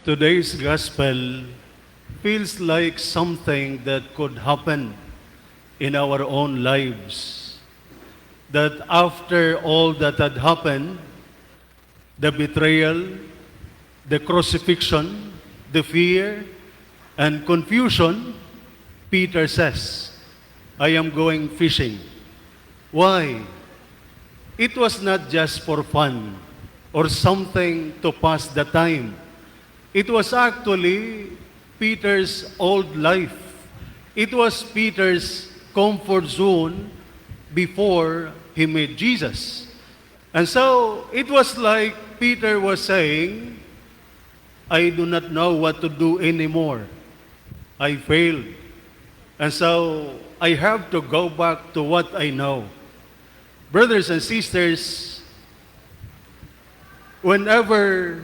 Today's gospel feels like something that could happen in our own lives. That after all that had happened, the betrayal, the crucifixion, the fear, and confusion, Peter says, I am going fishing. Why? It was not just for fun or something to pass the time. It was actually Peter's old life. It was Peter's comfort zone before he met Jesus. And so it was like Peter was saying, I do not know what to do anymore. I failed. And so I have to go back to what I know. Brothers and sisters, whenever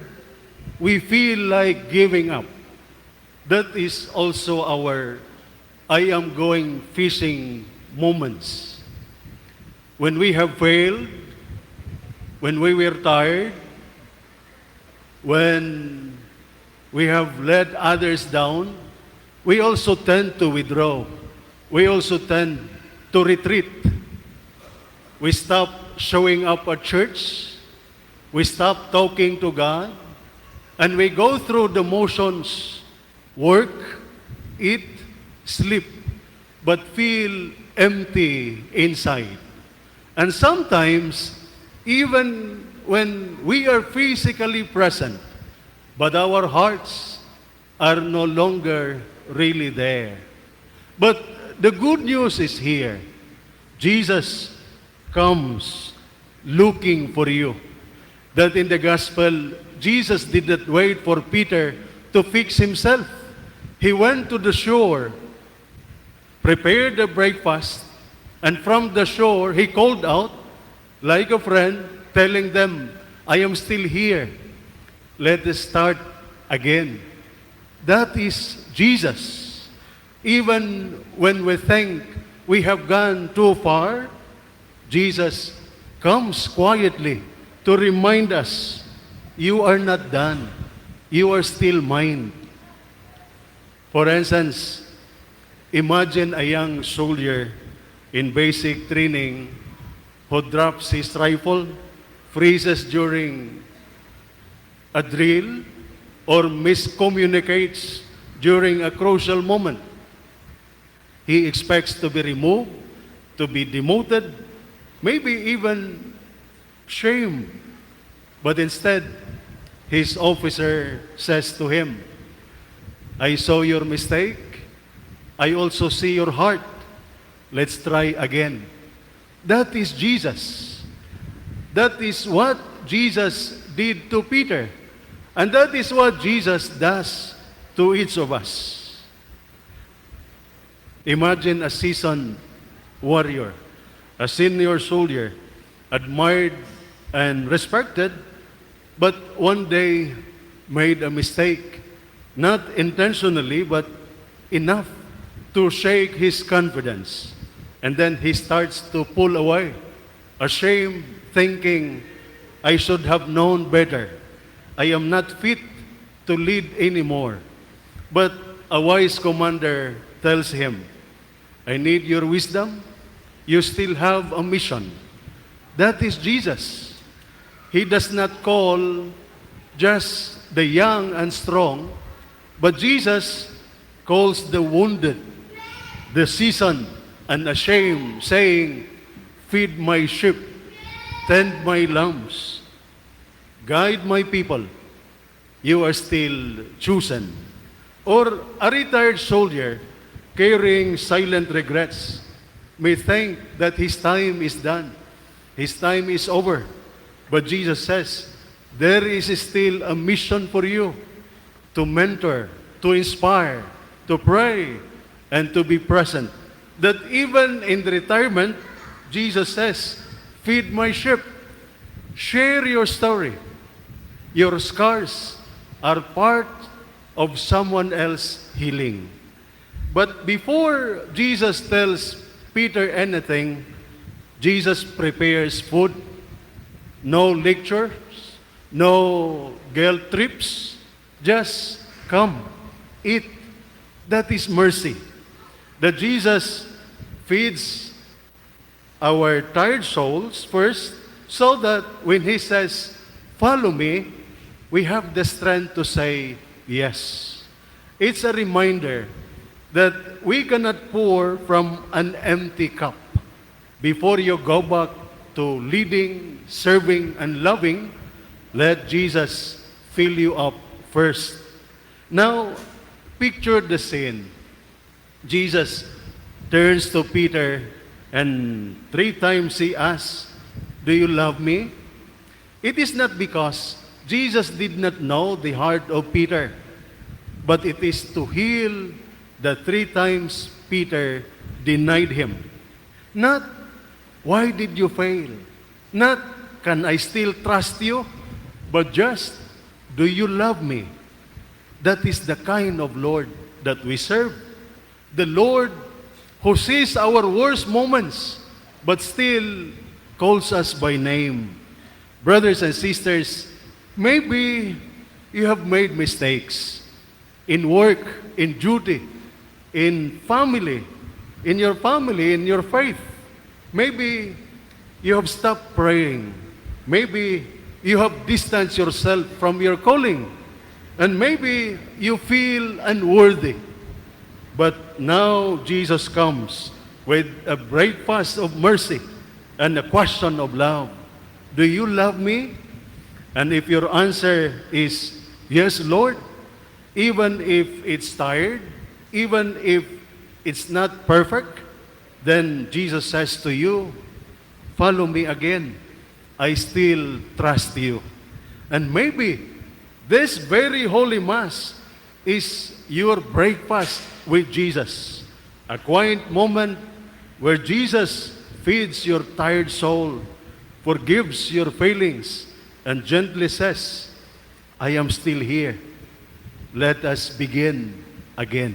we feel like giving up, that is also our I am going fishing moments. When we have failed, when we were tired, when we have let others down, we also tend to withdraw. We also tend to retreat. We stop showing up at church. We stop talking to God. And we go through the motions, work, eat, sleep, but feel empty inside. And sometimes, even when we are physically present, but our hearts are no longer really there. But the good news is here. Jesus comes looking for you. That in the gospel, Jesus did not wait for Peter to fix himself. He went to the shore, prepared the breakfast, and from the shore, he called out like a friend, telling them, I am still here. Let us start again. That is Jesus. Even when we think we have gone too far, Jesus comes quietly to remind us, you are not done. You are still mine. For instance, imagine a young soldier in basic training who drops his rifle, freezes during a drill, or miscommunicates during a crucial moment. He expects to be removed, to be demoted, maybe even shamed. But instead, his officer says to him, I saw your mistake. I also see your heart. Let's try again. That is Jesus. That is what Jesus did to Peter. And that is what Jesus does to each of us. Imagine a seasoned warrior, a senior soldier, admired and respected, but one day made a mistake, not intentionally, but enough to shake his confidence. And then he starts to pull away, ashamed, thinking, I should have known better. I am not fit to lead anymore. But a wise commander tells him, I need your wisdom. You still have a mission. That is Jesus. He does not call just the young and strong, but Jesus calls the wounded, the seasoned, and ashamed, saying, feed my sheep, tend my lambs, guide my people. You are still chosen. Or a retired soldier carrying silent regrets may think that his time is done. His time is over. But Jesus says, there is still a mission for you to mentor, to inspire, to pray, and to be present. That even in the retirement, Jesus says, feed my sheep. Share your story. Your scars are part of someone else's healing. But before Jesus tells Peter anything, Jesus prepares food. No lectures, no guilt trips, Just come, eat. That is mercy. That Jesus feeds our tired souls first, so that when He says, follow me, we have the strength to say yes. It's a reminder that we cannot pour from an empty cup. Before you go back to leading, serving, and loving, let Jesus fill you up first. Now, picture the scene. Jesus turns to Peter and 3 times he asks, do you love me? It is not because Jesus did not know the heart of Peter, but it is to heal the 3 times Peter denied Him. Not, why did you fail? Not, can I still trust you? But just, do you love me? That is the kind of Lord that we serve. The Lord who sees our worst moments, but still calls us by name. Brothers and sisters, maybe you have made mistakes in work, in duty, in family, in your faith. Maybe you have stopped praying. Maybe you have distanced yourself from your calling. And maybe you feel unworthy. But now Jesus comes with a breakfast of mercy and a question of love. Do you love me? And if your answer is, yes, Lord, even if it's tired, even if it's not perfect, then Jesus says to you, follow me again. I still trust you. And maybe this very Holy Mass is your breakfast with Jesus. A quiet moment where Jesus feeds your tired soul, forgives your failings, and gently says, I am still here. Let us begin again.